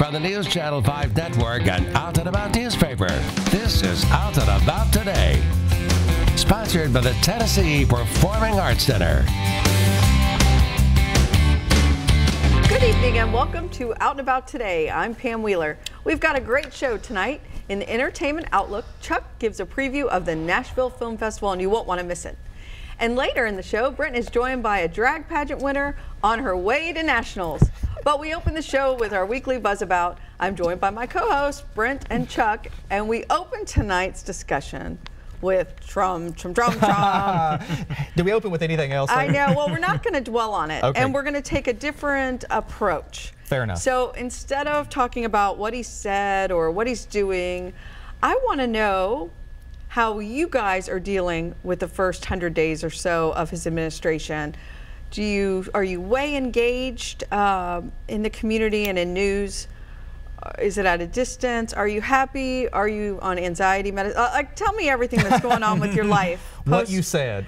from the News Channel 5 Network and Out and About newspaper. This is Out and About Today, sponsored by the Tennessee Performing Arts Center. Good evening and welcome to Out and About Today. I'm Pam Wheeler. We've got a great show tonight. In the Entertainment Outlook, Chuck gives a preview of the Nashville Film Festival and you won't want to miss it. And later in the show, Brent is joined by a drag pageant winner on her way to nationals. But we open the show with our weekly buzz about. I'm joined by my co-hosts, Brent and Chuck, and we open tonight's discussion with Did we open with anything else? I know. Well, we're not going to dwell on it, okay. And we're going to take a different approach. Fair enough. So instead of talking about what he said or what he's doing, I want to know how you guys are dealing with the first 100 days or so of his administration. Are you way engaged in the community and in news? Is it at a distance? Are you happy? Are you on anxiety medicine? Tell me everything that's going on with your life. What you said.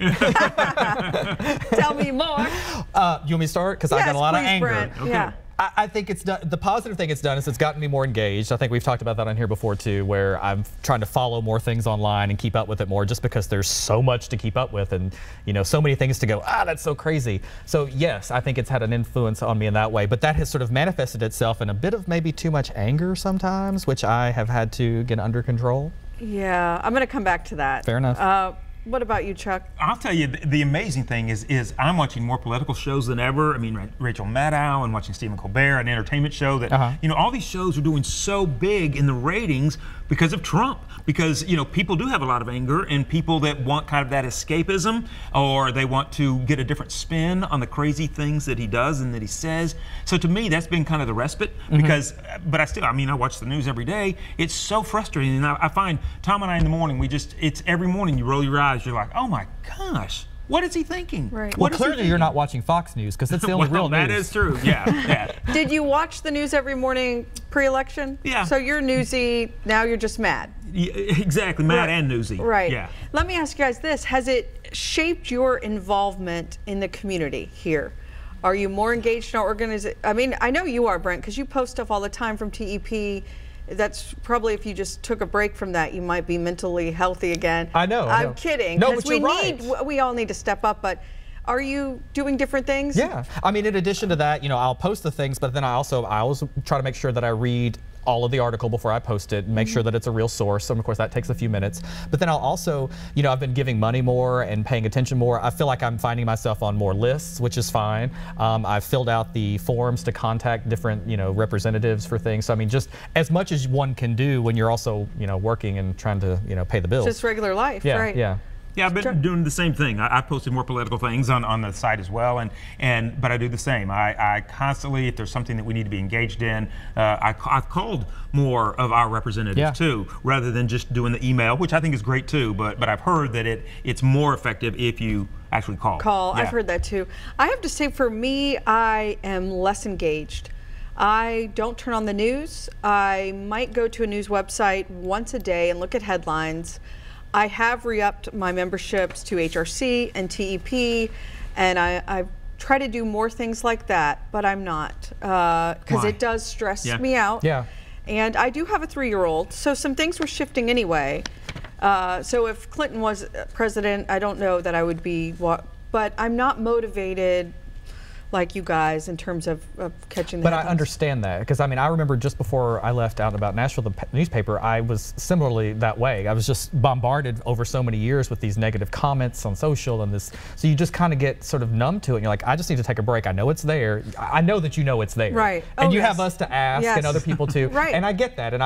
Tell me more. You want me to start? Because I got a lot of anger. Brent. Okay. Yeah. I think it's done. The positive thing it's done is it's gotten me more engaged. I think we've talked about that on here before too, where I'm trying to follow more things online and keep up with it more, just because there's so much to keep up with, and so many things to go. That's so crazy. So yes, I think it's had an influence on me in that way. But that has sort of manifested itself in a bit of maybe too much anger sometimes, which I have had to get under control. Yeah, I'm going to come back to that. Fair enough. What about you, Chuck? I'll tell you, the amazing thing is I'm watching more political shows than ever. I mean, Rachel Maddow and watching Stephen Colbert, an entertainment show that, all these shows are doing so big in the ratings because of Trump. Because, people do have a lot of anger, and people that want kind of that escapism, or they want to get a different spin on the crazy things that he does and that he says. So to me, that's been kind of the respite, because, but I watch the news every day. It's so frustrating. And I find Tom and I in the morning, it's every morning you roll your eyes, you're like, oh my gosh, what is he thinking? Right. Well, clearly you're not watching Fox News, because it's the only real news. That is true, yeah. Did you watch the news every morning pre-election? Yeah. So you're newsy, now you're just mad. Yeah, exactly, mad and newsy. Right. Yeah. Let me ask you guys this. Has it shaped your involvement in the community here? Are you more engaged in our organization? I mean, I know you are, Brent, because you post stuff all the time from TEP. That's probably, if you just took a break from that, you might be mentally healthy again. I know. I'm kidding. No, but you're right. We all need to step up, but are you doing different things? Yeah. I mean, in addition to that, I'll post the things, but then I always try to make sure that I read all of the article before I post it and make sure that it's a real source. So of course that takes a few minutes. But then I'll also, I've been giving money more and paying attention more. I feel like I'm finding myself on more lists, which is fine. I've filled out the forms to contact different, representatives for things. So I mean, just as much as one can do when you're also, working and trying to, pay the bills. Just regular life, yeah, right? Yeah. Yeah, I've been doing the same thing. I posted more political things on the site as well, but I do the same. I constantly, if there's something that we need to be engaged in, I've called more of our representatives too, rather than just doing the email, which I think is great too. But I've heard that it's more effective if you actually call. Yeah. I've heard that too. I have to say, for me, I am less engaged. I don't turn on the news. I might go to a news website once a day and look at headlines. I have re-upped my memberships to HRC and TEP, and I try to do more things like that, but I'm not, because it does stress me out. Yeah. And I do have a 3-year-old, so some things were shifting anyway. So if Clinton was president, I don't know that I would be, but I'm not motivated like you guys in terms of catching the But headlines. I understand that, because I mean, I remember just before I left Out and About Nashville, the newspaper, I was similarly that way. I was just bombarded over so many years with these negative comments on social and this, so you just kind of get sort of numb to it, and you're like, I just need to take a break. I know it's there. I know that you know it's there. Right. And you have us to ask and other people too. Right. And I get that, and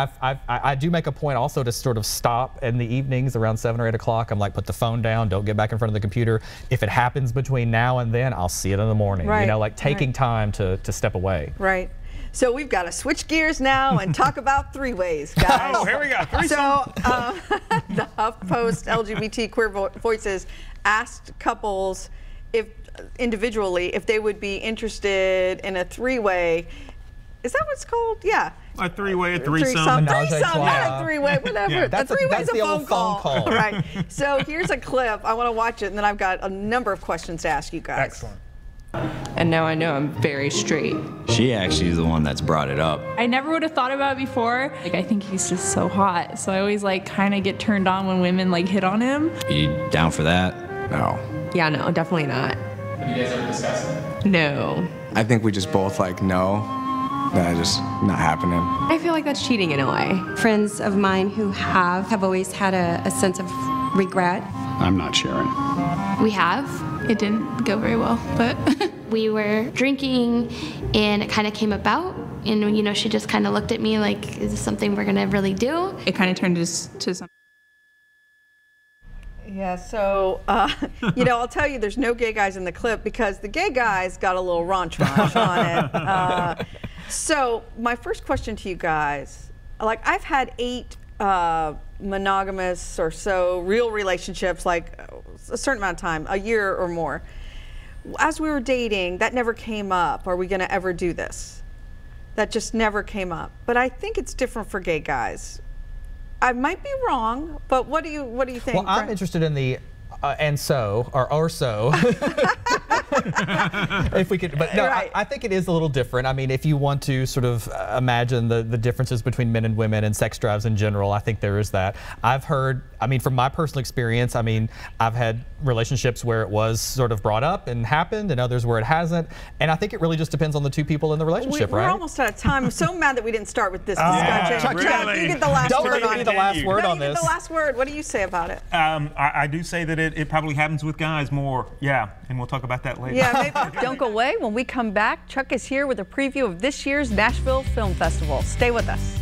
I do make a point also to sort of stop in the evenings around 7 or 8 o'clock. I'm like, put the phone down, don't get back in front of the computer. If it happens between now and then, I'll see it in the morning. Right. Like taking time to step away. Right. So we've got to switch gears now and talk about three-ways, guys. Oh, here we go. So the HuffPost LGBT Queer Voices asked couples individually if they would be interested in a three-way. Is that what it's called? Yeah. A three-way, a threesome. Threesome, not a three-way, whatever. Yeah, a three-way is a phone call. Right. So here's a clip. I want to watch it, and then I've got a number of questions to ask you guys. Excellent. and now I know I'm very straight. She actually is the one that's brought it up. I never would have thought about it before. Like, I think he's just so hot, so I always like kind of get turned on when women like hit on him. Are you down for that? No. Yeah, no, definitely not. Have you guys ever discussed it? No. I think we just both like know that it's just not happening. I feel like that's cheating in a way. Friends of mine who have always had a sense of regret. I'm not sharing. We have. It didn't go very well, but we were drinking and it kind of came about, and you know, she just kind of looked at me like, is this something we're gonna really do? it kind of turned to something. Yeah, so, you know, I'll tell you there's no gay guys in the clip because the gay guys got a little raunch on it. So my first question to you guys, like I've had 8 monogamous or so real relationships, like a certain amount of time, a year or more. As we were dating, that never came up. Are we going to ever do this? That just never came up. But I think it's different for gay guys. I might be wrong, but what do you think? Well, I'm interested in the or so. If we could, but no, Right. I think it is a little different. I mean, if you want to sort of imagine the differences between men and women and sex drives in general, I think there is that. I've heard, I mean, from my personal experience, I mean, I've had relationships where it was sort of brought up and happened and others where it hasn't. And I think it really just depends on the 2 people in the relationship, We're right? almost out of time. I'm so mad that we didn't start with this discussion. Chuck, Chuck, you get the last don't word let on me be it. the last word on You get this. the last word. What do you say about it? I do say that it probably happens with guys more. Yeah, and we'll talk about that later. Yeah, maybe. Don't go away. When we come back, Chuck is here with a preview of this year's Nashville Film Festival. Stay with us.